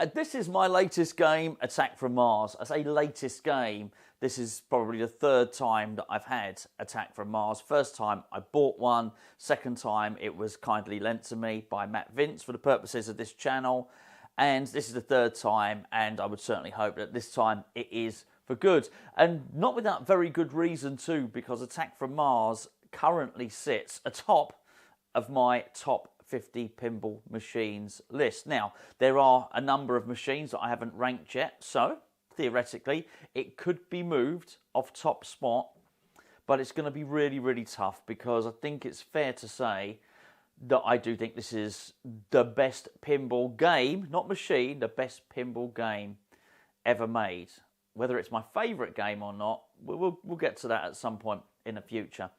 This is my latest game, Attack from Mars. I say latest game. This is probably the third time that I've had Attack from Mars. First time I bought one. Second time it was kindly lent to me by Matt Vince for the purposes of this channel. And this is the third time, and I would certainly hope that this time it is for good. And not without very good reason too, because Attack from Mars currently sits atop of my top 50 pinball machines list. Now, there are a number of machines that I haven't ranked yet, so theoretically it could be moved off top spot, but it's going to be really, really tough, because I think it's fair to say that I do think this is the best pinball game, not machine, the best pinball game ever made. Whether it's my favourite game or not, we'll get to that at some point in the future.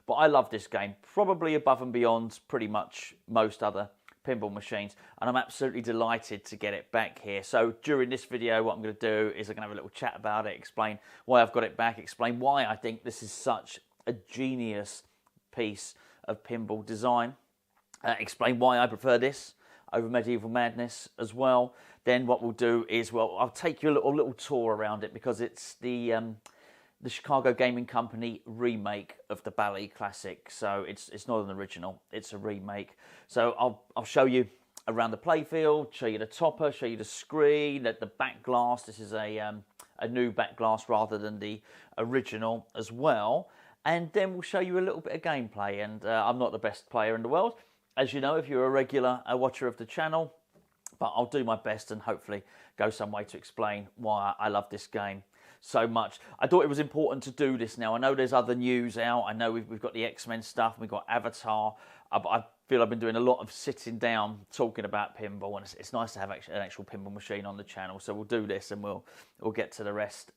But I love this game, probably above and beyond pretty much most other pinball machines, and I'm absolutely delighted to get it back here. So during this video, what I'm going to do is I'm going to have a little chat about it, explain why I've got it back, explain why I think this is such a genius piece of pinball design, explain why I prefer this over Medieval Madness as well. Then what we'll do is, well, I'll take you a little tour around it, because it's the Chicago Gaming Company remake of the Bally classic. So it's not an original, it's a remake. So I'll show you around the playfield, show you the topper, show you the screen, the back glass. This is a new back glass rather than the original as well. And then we'll show you a little bit of gameplay. And I'm not the best player in the world, as you know, if you're a regular watcher of the channel, but I'll do my best and hopefully go some way to explain why I love this game so much. I thought it was important to do this now. I know there's other news out. I know we've got the X-Men stuff, we've got Avatar. I feel I've been doing a lot of sitting down talking about pinball, and it's nice to have an actual pinball machine on the channel. So we'll do this, and we'll get to the rest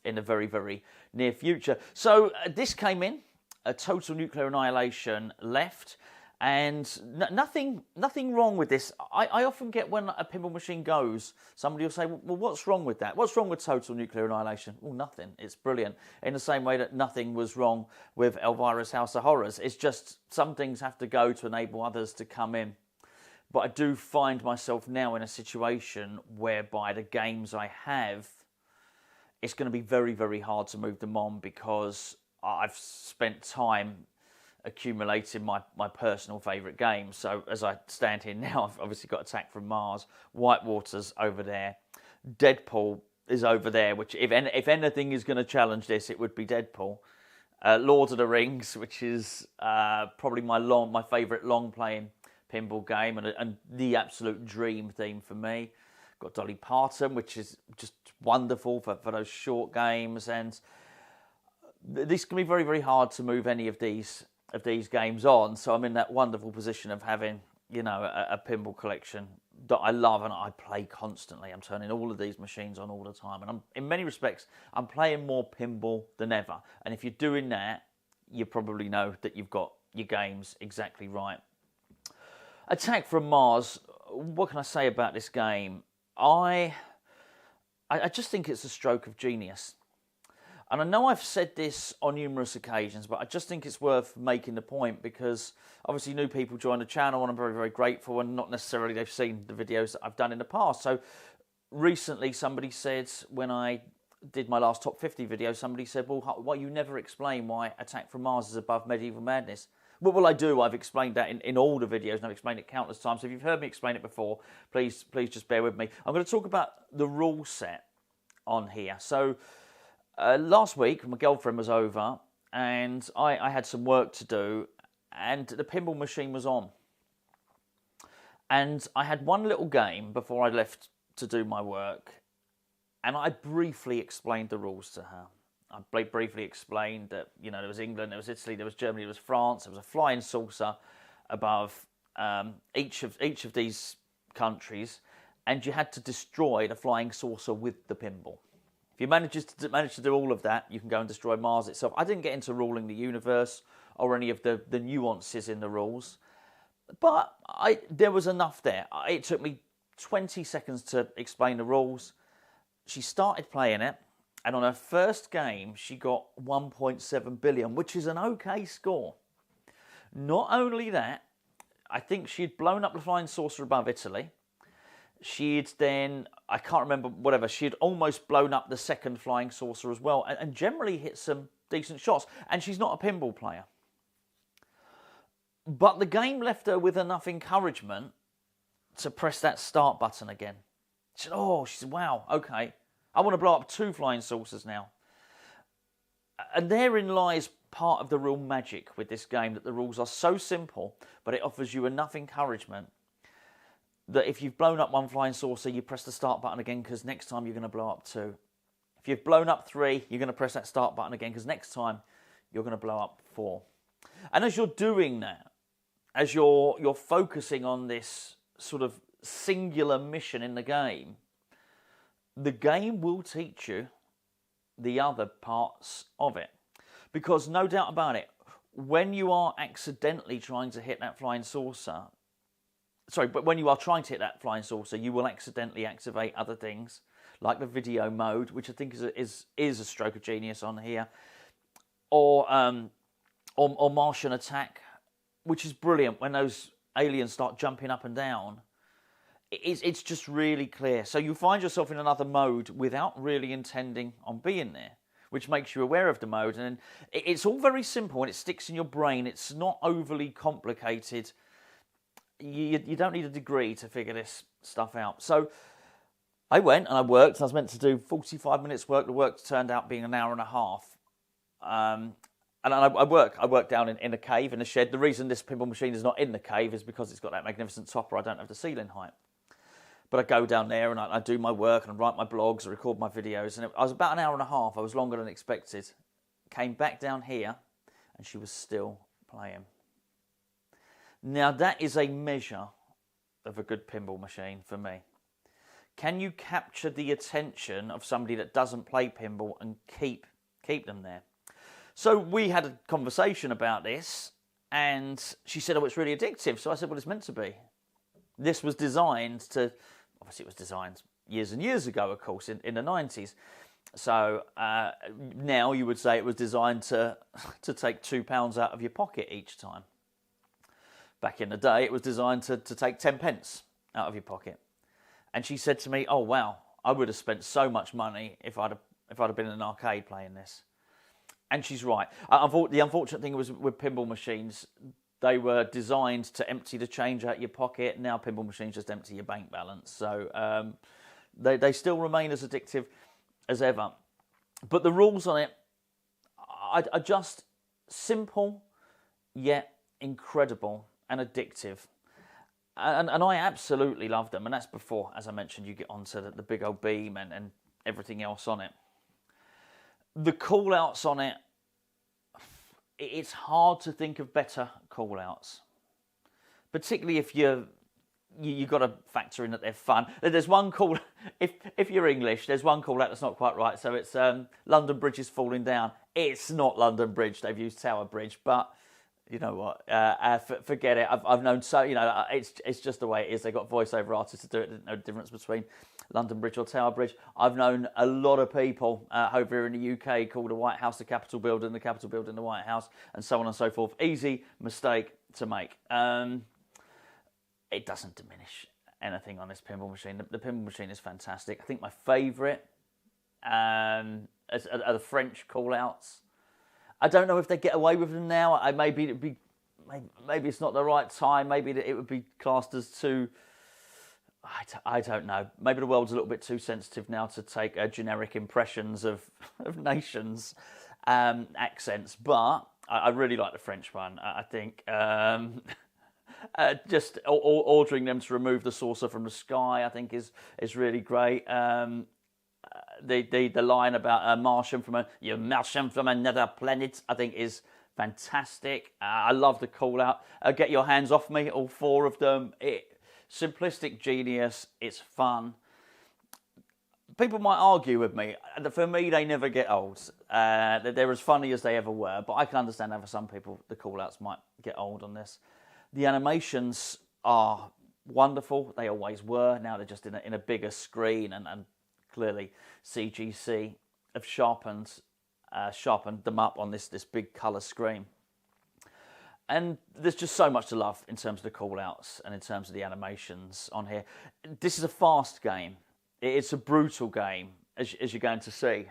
in the very, very near future. So this came in, a Total Nuclear Annihilation left. And nothing wrong with this. I often get, when a pinball machine goes, somebody will say, well, what's wrong with that? What's wrong with Total Nuclear Annihilation? Well, nothing. It's brilliant. In the same way that nothing was wrong with Elvira's House of Horrors. It's just some things have to go to enable others to come in. But I do find myself now in a situation whereby the games I have, it's going to be very, very hard to move them on, because I've spent time accumulating my personal favourite games. So as I stand here now, I've obviously got Attack from Mars, Whitewater's over there, Deadpool is over there, which if anything is going to challenge this, it would be Deadpool. Lord of the Rings, which is probably my favourite long-playing pinball game, and the absolute dream theme for me. Got Dolly Parton, which is just wonderful for those short games, and this can be very, very hard to move any of these games on. So I'm in that wonderful position of having, you know, a pinball collection that I love and I play constantly. I'm turning all of these machines on all the time, and in many respects I'm playing more pinball than ever. And if you're doing that, you probably know that you've got your games exactly right. Attack from Mars, what can I say about this game? I just think it's a stroke of genius. And I know I've said this on numerous occasions, but I just think it's worth making the point, because obviously new people join the channel, and I'm very, very grateful, and not necessarily they've seen the videos that I've done in the past. So recently somebody said, when I did my last top 50 video, somebody said, well, you never explain why Attack from Mars is above Medieval Madness. Well, I do. I've explained that in all the videos, and I've explained it countless times. So if you've heard me explain it before, please just bear with me. I'm going to talk about the rule set on here. So last week, my girlfriend was over, and I had some work to do, and the pinball machine was on. And I had one little game before I left to do my work, and I briefly explained the rules to her. I briefly explained that, you know, there was England, there was Italy, there was Germany, there was France, there was a flying saucer above each of these countries, and you had to destroy the flying saucer with the pinball. If you manage to do all of that, you can go and destroy Mars itself. I didn't get into ruling the universe or any of the nuances in the rules, but there was enough there. It took me 20 seconds to explain the rules. She started playing it, and on her first game, she got 1.7 billion, which is an okay score. Not only that, I think she'd blown up the flying saucer above Italy. she'd then, I can't remember, whatever, she'd almost blown up the second flying saucer as well, and generally hit some decent shots. And she's not a pinball player. But the game left her with enough encouragement to press that start button again. She said, wow, okay, I want to blow up 2 flying saucers now. And therein lies part of the real magic with this game, that the rules are so simple, but it offers you enough encouragement that if you've blown up 1 flying saucer, you press the start button again, because next time you're going to blow up 2. If you've blown up 3, you're going to press that start button again, because next time you're going to blow up 4. And as you're doing that, as you're focusing on this sort of singular mission in the game will teach you the other parts of it. Because no doubt about it, when you are accidentally trying to hit that flying saucer, but when you are trying to hit that flying saucer, you will accidentally activate other things, like the video mode, which I think is a stroke of genius on here, or Martian attack, which is brilliant when those aliens start jumping up and down. It's just really clear. So you find yourself in another mode without really intending on being there, which makes you aware of the mode. And it's all very simple and it sticks in your brain. It's not overly complicated. You don't need a degree to figure this stuff out. So I went and I worked. I was meant to do 45 minutes work. The work turned out being an hour and a half. And I work down in a cave, in a shed. The reason this pinball machine is not in the cave is because it's got that magnificent topper. I don't have the ceiling height. But I go down there and I do my work and I write my blogs, I record my videos. And I was about an hour and a half. I was longer than expected. Came back down here and she was still playing. Now that is a measure of a good pinball machine for me. Can you capture the attention of somebody that doesn't play pinball and keep them there? So we had a conversation about this, and she said, it's really addictive. So I said, it's meant to be. This was designed to, obviously it was designed years and years ago, of course, in the 90s. So now you would say it was designed to take £2 out of your pocket each time. Back in the day, it was designed to take 10 pence out of your pocket. And she said to me, oh, wow, I would have spent so much money if I'd have been in an arcade playing this. And she's right. The unfortunate thing was with pinball machines, they were designed to empty the change out your pocket. Now pinball machines just empty your bank balance. So they still remain as addictive as ever. But the rules on it are just simple, yet incredible and addictive. And I absolutely love them. And that's before, as I mentioned, you get onto the big old beam and everything else on it. The call-outs on it, it's hard to think of better call-outs. Particularly if you've got to factor in that they're fun. There's one call, if you're English, there's one call-out that's not quite right. So it's London Bridge is falling down. It's not London Bridge, they've used Tower Bridge, but you know what, forget it. I've known it's just the way it is. They've got voiceover artists to do it. There's no difference between London Bridge or Tower Bridge. I've known a lot of people over here in the UK call the White House the Capitol building, the Capitol building the White House, and so on and so forth. Easy mistake to make. It doesn't diminish anything on this pinball machine. The pinball machine is fantastic. I think my favourite are the French call-outs. I don't know if they get away with them now. Maybe it's not the right time. Maybe it would be classed as too. I don't know. Maybe the world's a little bit too sensitive now to take generic impressions of nations' accents. But I really like the French one. I think just ordering them to remove the saucer from the sky, I think is really great. The line about Martian you're Martian from another planet, I think is fantastic. I love the call out. Get your hands off me, all 4 of them. Simplistic genius. It's fun. People might argue with me. For me, they never get old. They're as funny as they ever were, but I can understand how for some people the call outs might get old on this. The animations are wonderful. They always were. Now they're just in a bigger screen and clearly CGC have sharpened them up on this big colour screen. And there's just so much to love in terms of the call-outs and in terms of the animations on here. This is a fast game. It's a brutal game, as you're going to see.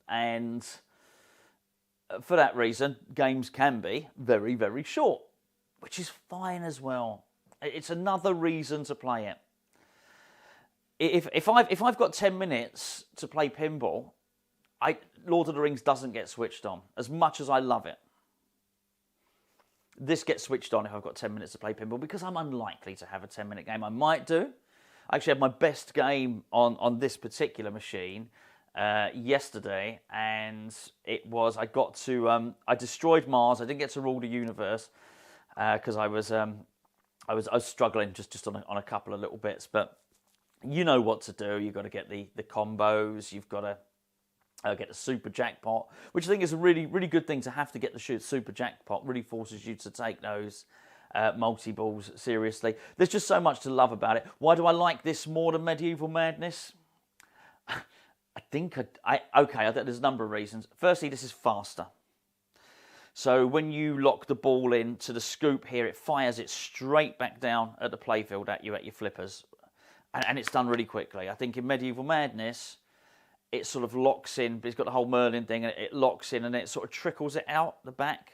And for that reason, games can be very, very short, which is fine as well. It's another reason to play it. If I've got 10 minutes to play pinball, Lord of the Rings doesn't get switched on, as much as I love it. This gets switched on if I've got 10 minutes to play pinball, because I'm unlikely to have a 10-minute game. I might do. I actually had my best game on this particular machine yesterday, and it was, I destroyed Mars. I didn't get to rule the universe because I was struggling just on a couple of little bits, but you know what to do. You've got to get the combos. You've got to get the super jackpot, which I think is a really, really good thing to have to get the super jackpot. Really forces you to take those multi-balls seriously. There's just so much to love about it. Why do I like this more than Medieval Madness? I think there's a number of reasons. Firstly, this is faster. So when you lock the ball into the scoop here, it fires it straight back down at the playfield at your flippers. And it's done really quickly. I think in Medieval Madness, it sort of locks in, but it's got the whole Merlin thing, and it locks in and it sort of trickles it out the back.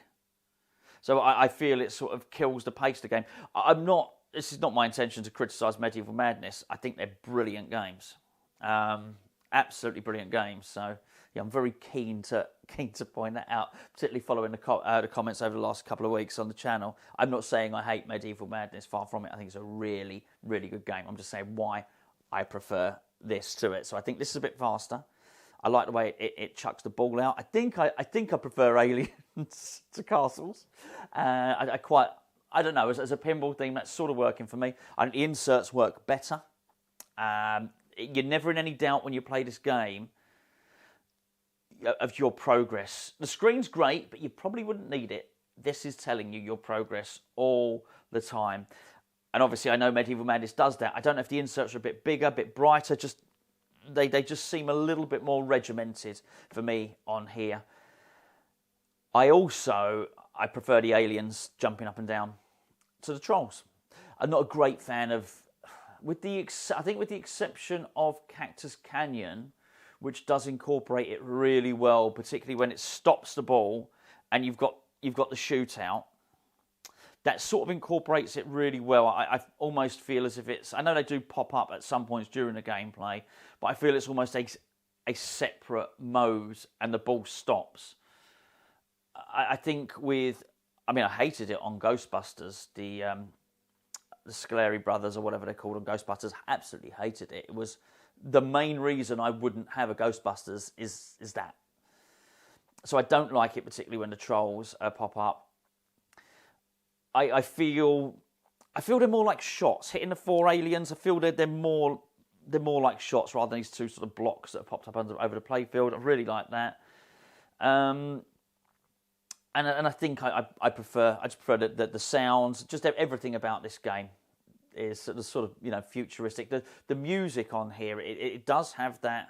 So I feel it sort of kills the pace of the game. This is not my intention to criticise Medieval Madness. I think they're brilliant games. Absolutely brilliant games. So yeah, I'm very keen to point that out, particularly following the comments over the last couple of weeks on the channel. I'm not saying I hate Medieval Madness, far from it. I think it's a really, really good game. I'm just saying why I prefer this to it. So I think this is a bit faster. I like the way it chucks the ball out. I think I prefer Aliens to Castles. I don't know, as a pinball theme, that's sort of working for me. I think the inserts work better. You're never in any doubt when you play this game of your progress. The screen's great, but you probably wouldn't need it. This is telling you your progress all the time. And obviously, I know Medieval Madness does that. I don't know if the inserts are a bit bigger, a bit brighter. They just seem a little bit more regimented for me on here. I prefer the aliens jumping up and down to the trolls. I'm not a great fan of, I think with the exception of Cactus Canyon, which does incorporate it really well, particularly when it stops the ball and you've got the shootout. That sort of incorporates it really well. I almost feel as if I know they do pop up at some points during the gameplay, but I feel it's almost a separate mode and the ball stops. I think I hated it on Ghostbusters, the Scoleri brothers or whatever they're called on Ghostbusters. Absolutely hated it. It was the main reason I wouldn't have a Ghostbusters is that. So I don't like it particularly when the trolls pop up. I feel they're more like shots. Hitting the 4 aliens, I feel they're more like shots rather than these two sort of blocks that have popped up over the playfield. I really like that. And I think I just prefer the sounds, just everything about this game is sort of futuristic. The music on here, it does have that.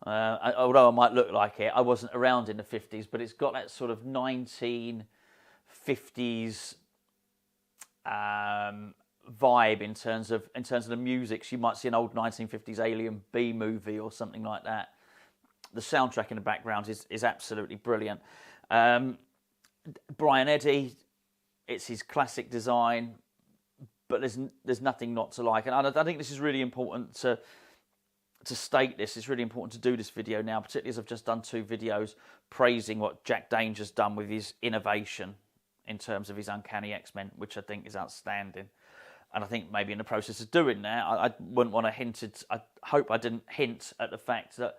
Although I might look like it, I wasn't around in the 50s, but it's got that sort of 1950s vibe in terms of the music. So you might see an old 1950s Alien B movie or something like that. The soundtrack in the background is absolutely brilliant. Brian Eddy, it's his classic design, but there's nothing not to like. And I think this is really important to state this. It's really important to do this video now, particularly as I've just done 2 videos praising what Jack Danger's done with his innovation in terms of his Uncanny X-Men, which I think is outstanding. And I think maybe in the process of doing that, I wouldn't want to I hope I didn't hint at the fact that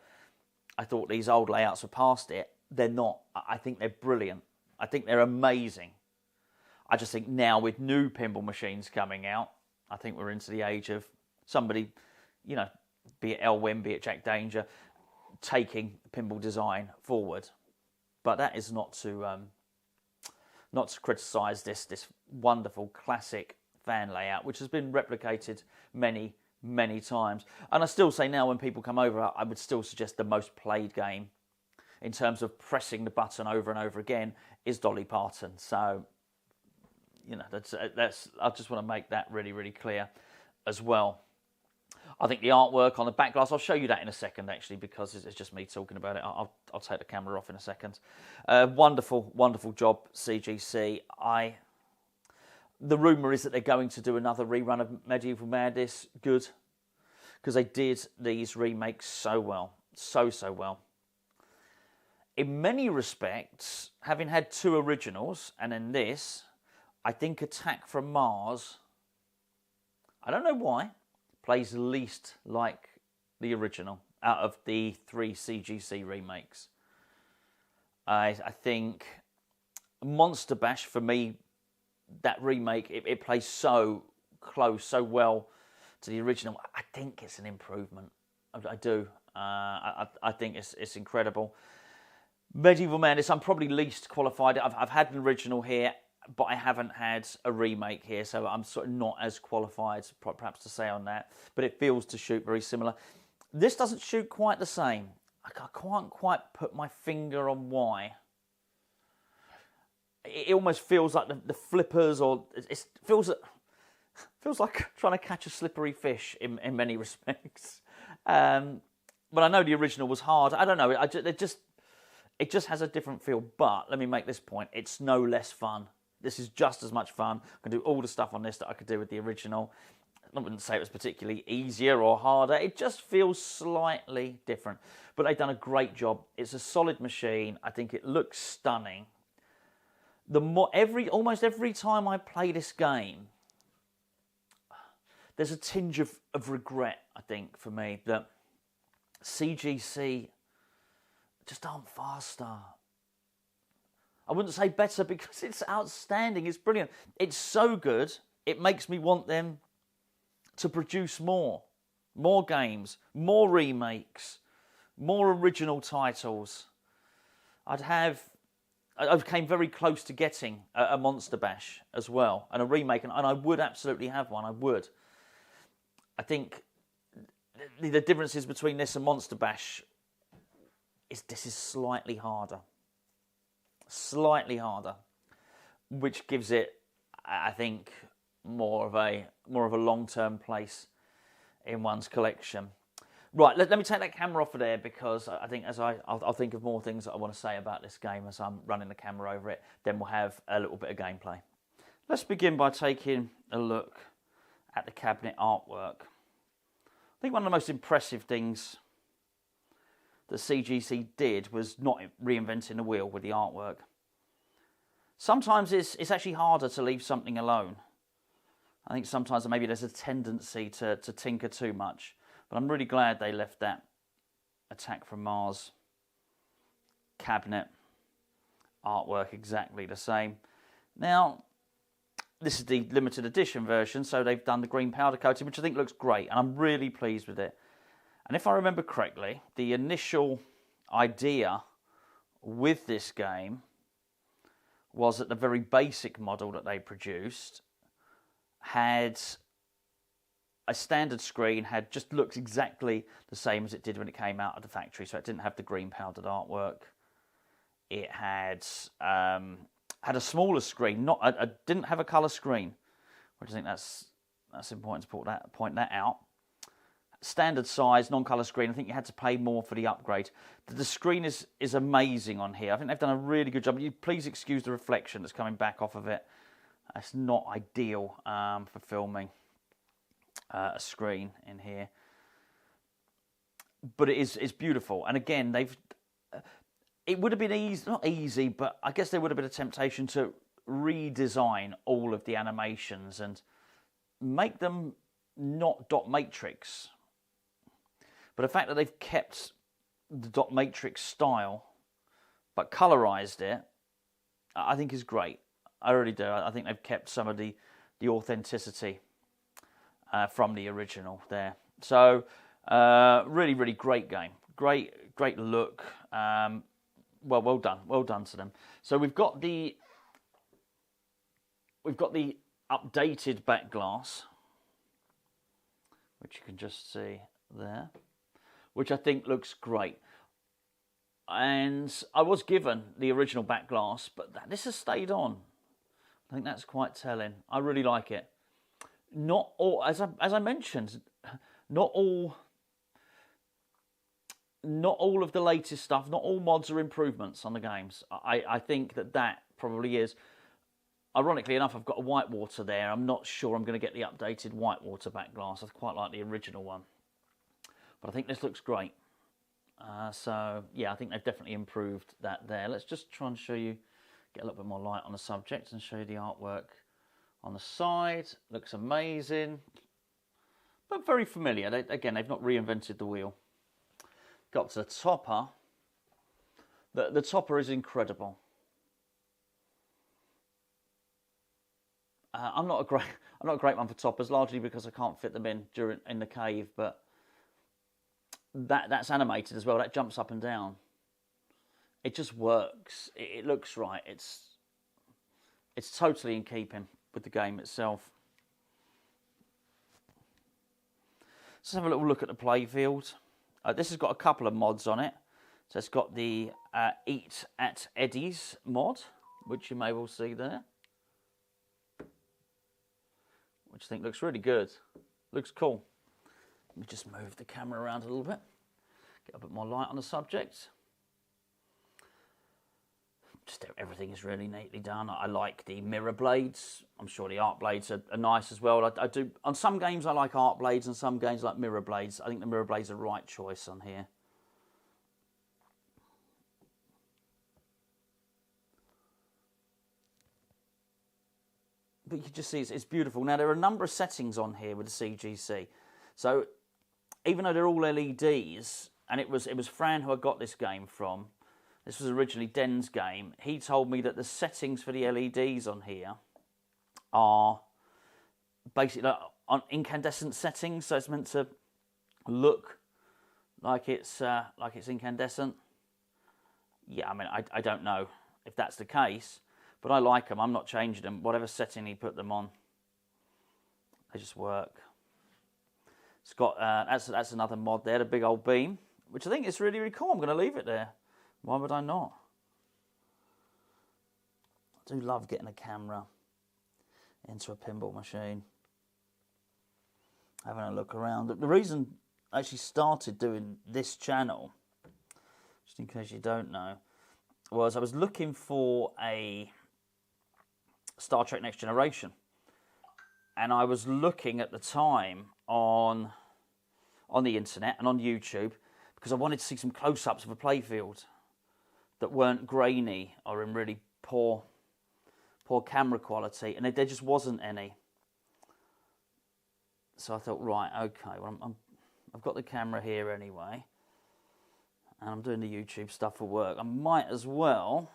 I thought these old layouts were past it. They're not. I think they're brilliant. I think they're amazing. I just think now with new pinball machines coming out, I think we're into the age of somebody, be it Elwyn, be it Jack Danger, taking pinball design forward. But that is not to criticise this wonderful classic fan layout, which has been replicated many, many times. And I still say now when people come over, I would still suggest the most played game in terms of pressing the button over and over again is Dolly Parton. So you know, that's I just want to make that really, really clear as well. I think the artwork on the back glass, I'll show you that in a second actually, because it's just me talking about it. I'll take the camera off in a second. Wonderful, wonderful job, CGC. The rumour is that they're going to do another rerun of Medieval Madness. Good, because they did these remakes so well, so well. In many respects, having had 2 originals and then this, I think Attack from Mars, I don't know why, plays least like the original out of the 3 CGC remakes. I think Monster Bash, for me, that remake, it plays so close, so well to the original. I think it's an improvement. I do. I think it's incredible. Medieval Madness, I'm probably least qualified. I've had an original here, but I haven't had a remake here, so I'm sort of not as qualified, perhaps, to say on that. But it feels to shoot very similar. This doesn't shoot quite the same. I can't quite put my finger on why. It almost feels like the flippers, or it feels like trying to catch a slippery fish in many respects. But I know the original was hard. I don't know. It just has a different feel. But let me make this point: it's no less fun. This is just as much fun. I can do all the stuff on this that I could do with the original. I wouldn't say it was particularly easier or harder. It just feels slightly different. But they've done a great job. It's a solid machine. I think it looks stunning. Almost every time I play this game, there's a tinge of regret, I think, for me, that CGC just aren't faster. I wouldn't say better, because it's outstanding. It's brilliant. It's so good, it makes me want them to produce more games, more remakes, more original titles. I came very close to getting a Monster Bash as well, and a remake, and I would absolutely have one. I would. I think the differences between this and Monster Bash is this is slightly harder, which gives it, I think, more of a long-term place in one's collection. Right, let me take that camera off of there, because I think I'll think of more things that I want to say about this game as I'm running the camera over it. Then we'll have a little bit of gameplay. Let's begin by taking a look at the cabinet artwork. I think one of the most impressive things that CGC did was not reinventing the wheel with the artwork. Sometimes it's actually harder to leave something alone. I think sometimes maybe there's a tendency to tinker too much. But I'm really glad they left that Attack from Mars cabinet artwork exactly the same. Now, this is the limited edition version, so they've done the green powder coating, which I think looks great, and I'm really pleased with it. And if I remember correctly, the initial idea with this game was that the very basic model that they produced had a standard screen, just looked exactly the same as it did when it came out of the factory. So it didn't have the green powdered artwork. It had a smaller screen. Didn't have a colour screen, which I think that's important to point that out. Standard size, non-colour screen. I think you had to pay more for the upgrade. The screen is amazing on here. I think they've done a really good job. Please excuse the reflection that's coming back off of it. It's not ideal for filming a screen in here, but it's beautiful. And again, it would have been not easy, but I guess there would have been a temptation to redesign all of the animations and make them not dot matrix. But the fact that they've kept the dot matrix style but colorized it, I think is great. I really do. I think they've kept some of the authenticity from the original there. So really, really great game. Great look. Well done to them. So we've got the updated back glass, which you can just see there, which I think looks great. And I was given the original back glass, but this has stayed on, I think that's quite telling. I really like it. Not all, as I mentioned, not all of the latest stuff, not all mods are improvements on the games. I think that probably is. Ironically enough, I've got a Whitewater there. I'm not sure I'm going to get the updated Whitewater back glass. I quite like the original one. But I think this looks great. So, yeah, I think they've definitely improved that there. Let's just try and show you, get a little bit more light on the subject and show you the artwork on the side. Looks amazing. But very familiar. Again, they've not reinvented the wheel. Got to the topper. The topper is incredible. I'm not a great one for toppers, largely because I can't fit them in the cave. But that's animated as well. That jumps up and down. It just works. It looks right. It's totally in keeping with the game itself. Let's have a little look at the playfield. This has got a couple of mods on it. So it's got the Eat at Eddy's mod, which you may well see there, which I think looks really good. Looks cool. Let me just move the camera around a little bit. Get a bit more light on the subject. Just everything is really neatly done. I like the mirror blades. I'm sure the art blades are nice as well. I do on some games I like art blades, and some games I like mirror blades. I think the mirror blades are the right choice on here. But you can just see it's beautiful. Now there are a number of settings on here with the CGC. So even though they're all LEDs, and it was Fran who I got this game from. This was originally Den's game. He told me that the settings for the LEDs on here are basically on incandescent settings, so it's meant to look like it's incandescent. Yeah, I mean, I don't know if that's the case, but I like them. I'm not changing them. Whatever setting he put them on, they just work. It's got that's another mod there, the big old beam, which I think is really, really cool. I'm going to leave it there. Why would I not? I do love getting a camera into a pinball machine. Having a look around. The reason I actually started doing this channel, just in case you don't know, was I was looking for a Star Trek Next Generation. And I was looking at the time on the internet and on YouTube because I wanted to see some close-ups of a playfield that weren't grainy or in really poor camera quality, and there just wasn't any. So I thought, right, okay, well, I've got the camera here anyway, and I'm doing the YouTube stuff for work. I might as well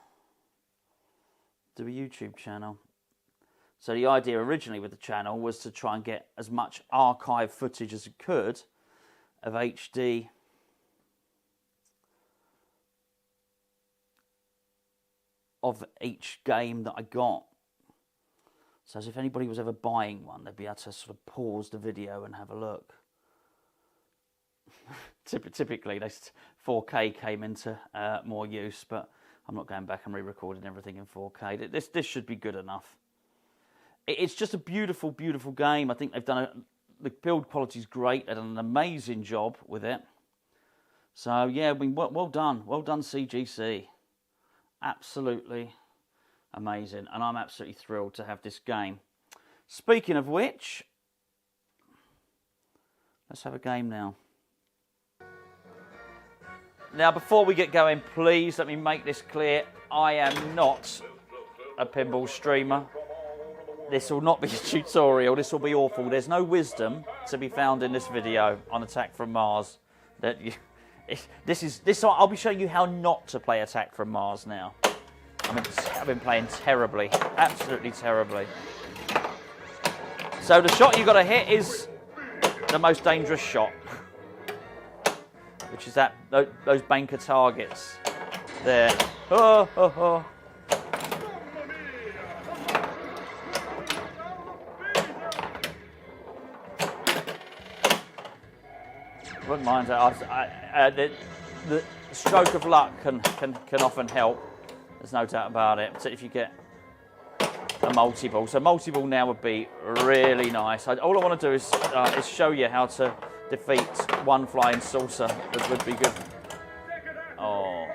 do a YouTube channel. So the idea originally with the channel was to try and get as much archive footage as I could of HD of each game that I got. So as if anybody was ever buying one, they'd be able to sort of pause the video and have a look. Typically, 4K came into more use, but I'm not going back and re-recording everything in 4K. This should be good enough. It's just a beautiful, beautiful game. I think they've done the build quality's great. They've done an amazing job with it. So yeah, I mean, well done CGC. Absolutely amazing, and I'm absolutely thrilled to have this game. Speaking of which, let's have a game now. Now, before we get going, please let me make this clear. I am not a pinball streamer. This will not be a tutorial. This will be awful. There's no wisdom to be found in this video on Attack from Mars. I'll be showing you how not to play Attack from Mars now. I've been playing terribly, absolutely terribly. So the shot you've got to hit is the most dangerous shot, which is those banker targets there. Oh, oh, oh. Wouldn't mind that. The stroke of luck can often help. There's no doubt about it. Particularly if you get a multi-ball. So multi-ball now would be really nice. All I want to do is show you how to defeat one flying saucer. That would be good. Oh.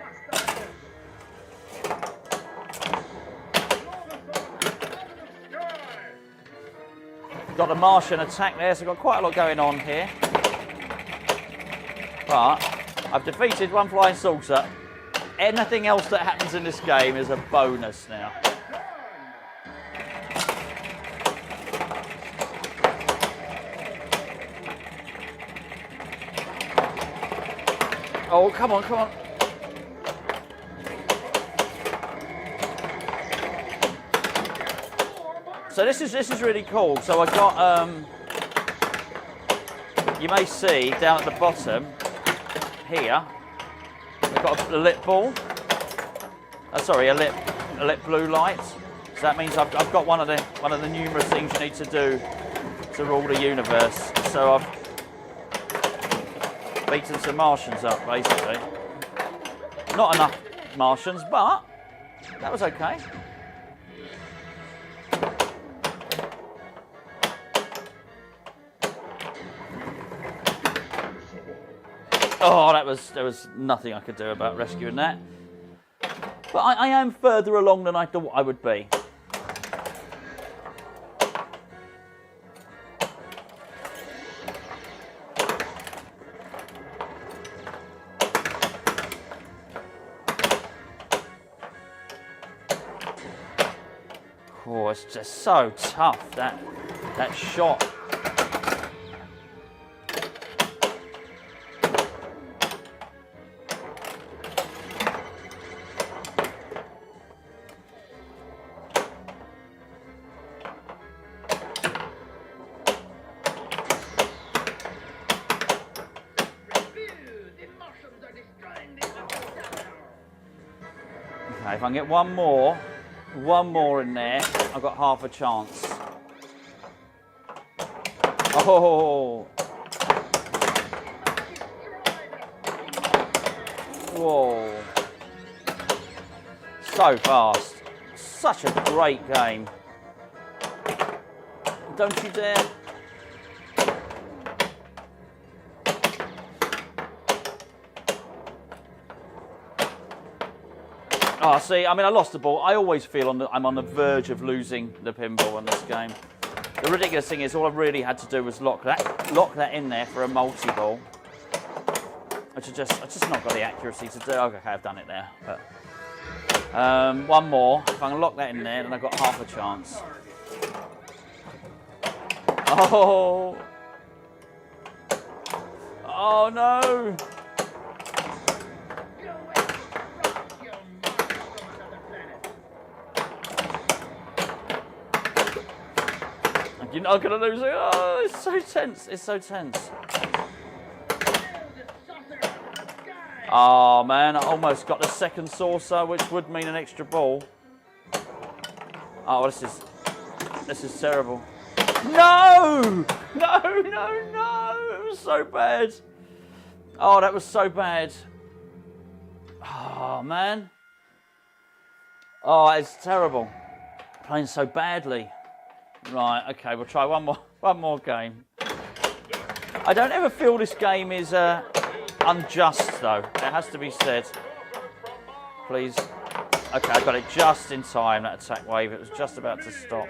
Got the Martian attack there, so I've got quite a lot going on here. But I've defeated one flying saucer. Anything else that happens in this game is a bonus now. Oh, come on, come on. So this is really cool. So I got you may see down at the bottom here, I've got a lit ball. Sorry, a lit blue light. So that means I've got one of the numerous things you need to do to rule the universe. So I've beaten some Martians up, basically. Not enough Martians, but that was okay. Oh, there was nothing I could do about rescuing that. But I am further along than I thought I would be. Oh, it's just so tough, that shot. Okay, if I can get one more in there, I've got half a chance. Oh! Whoa! So fast. Such a great game. Don't you dare. Oh, see, I mean, I lost the ball. I always feel I'm on the verge of losing the pinball in this game. The ridiculous thing is, all I really had to do was lock that in there for a multi-ball, which I've just not got the accuracy to do. Okay, I've done it there. But, one more. If I can lock that in there, then I've got half a chance. Oh! Oh no! You're not going to lose it. Oh, it's so tense. It's so tense. Oh, man. I almost got the second saucer, which would mean an extra ball. Oh, this is terrible. No! No, no, no! It was so bad. Oh, that was so bad. Oh, man. Oh, it's terrible. Playing so badly. Right, okay, we'll try one more game. I don't ever feel this game is unjust, though. It has to be said. Please. Okay, I got it just in time, that attack wave. It was just about to stop.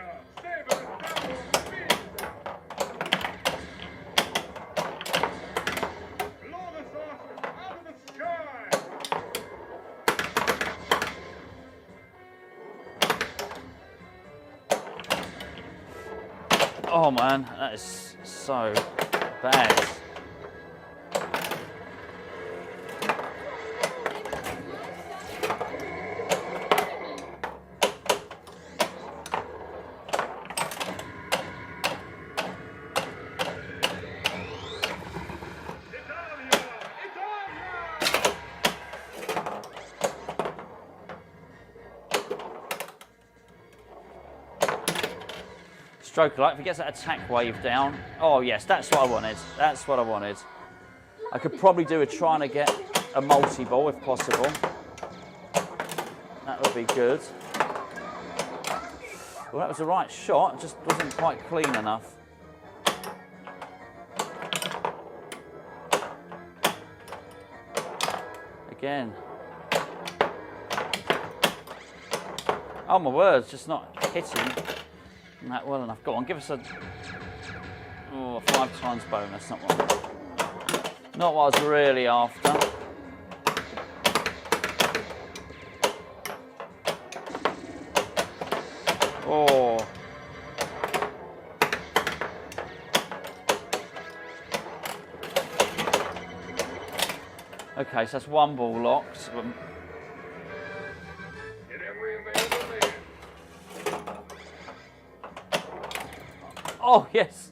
Oh man, that is so bad. Stroke light, if he gets that attack wave down. Oh yes, that's what I wanted. That's what I wanted. I could probably do a trying to get a multi-ball if possible. That would be good. Well, that was the right shot, it just wasn't quite clean enough. Again. Oh my word, it's just not hitting that well enough. Go on, give us a 5 times bonus, not what I was really after. Oh. Okay, so that's 1 ball locked. Oh, yes.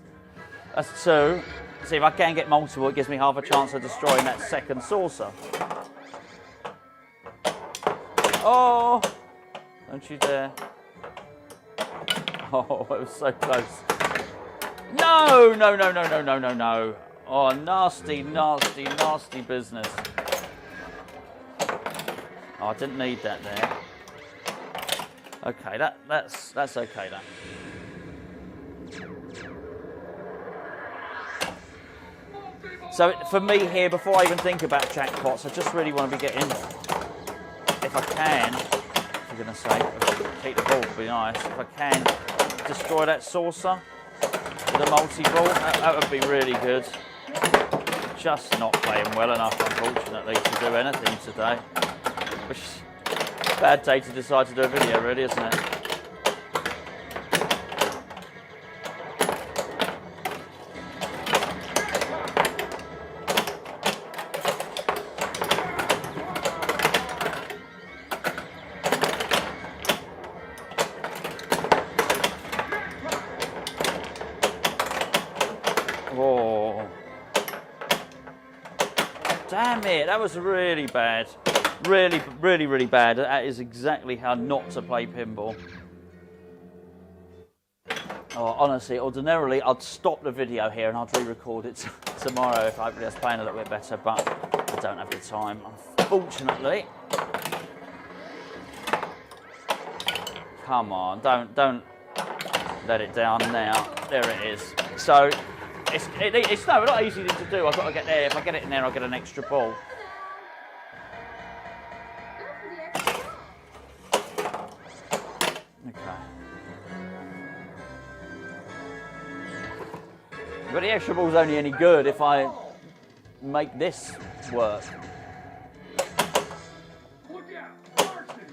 That's 2. See, if I can get multiple, it gives me half a chance of destroying that second saucer. Oh! Don't you dare. Oh, it was so close. No, no, no, no, no, no, no, no. Oh, nasty, nasty, nasty business. Oh, I didn't need that there. Okay, that's okay, that. So for me here, before I even think about jackpots, I just really want to be getting, if I can, for goodness sake, keep the ball would be nice. If I can destroy that saucer with a multi-ball, that would be really good. Just not playing well enough, unfortunately, to do anything today. Which is a bad day to decide to do a video, really, isn't it? Oh. Damn it, that was really bad. Really, really, really bad. That is exactly how not to play pinball. Oh, honestly, ordinarily I'd stop the video here and I'd re-record it tomorrow if I was playing a little bit better, but I don't have the time, unfortunately. Come on, don't let it down now. There it is. So it's not easy to do. I've got to get there. If I get it in there, I'll get an extra ball. But the extra ball's only any good if I make this work. Look out, Martian.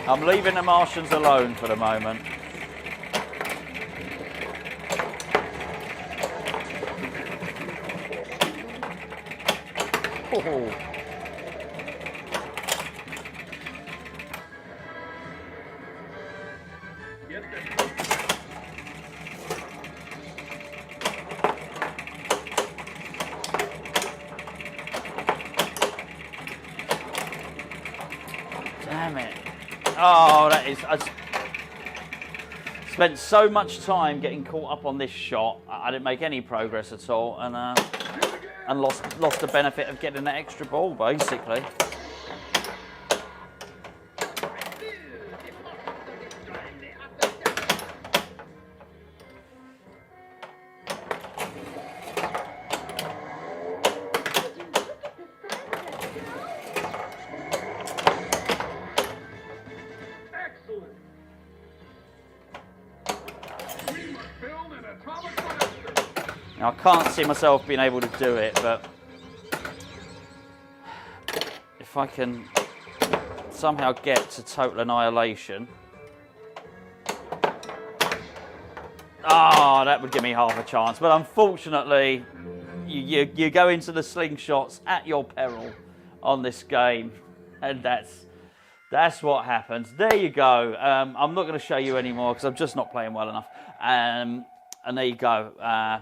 I'm leaving the Martians alone for the moment. Oh. Damn it. Oh, that is... I spent so much time getting caught up on this shot. I didn't make any progress at all, and lost the benefit of getting that extra ball, basically. Now, I can't see myself being able to do it, but if I can somehow get to total annihilation, that would give me half a chance. But unfortunately, you go into the slingshots at your peril on this game, and that's what happens. There you go. I'm not going to show you anymore because I'm just not playing well enough. And there you go.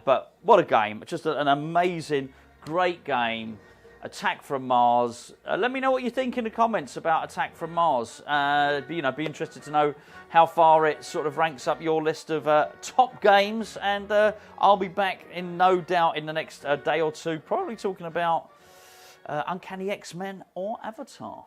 But what a game. Just an amazing, great game. Attack from Mars. Let me know what you think in the comments about Attack from Mars. Be interested to know how far it sort of ranks up your list of top games. And I'll be back in no doubt in the next day or two, probably talking about Uncanny X-Men or Avatar?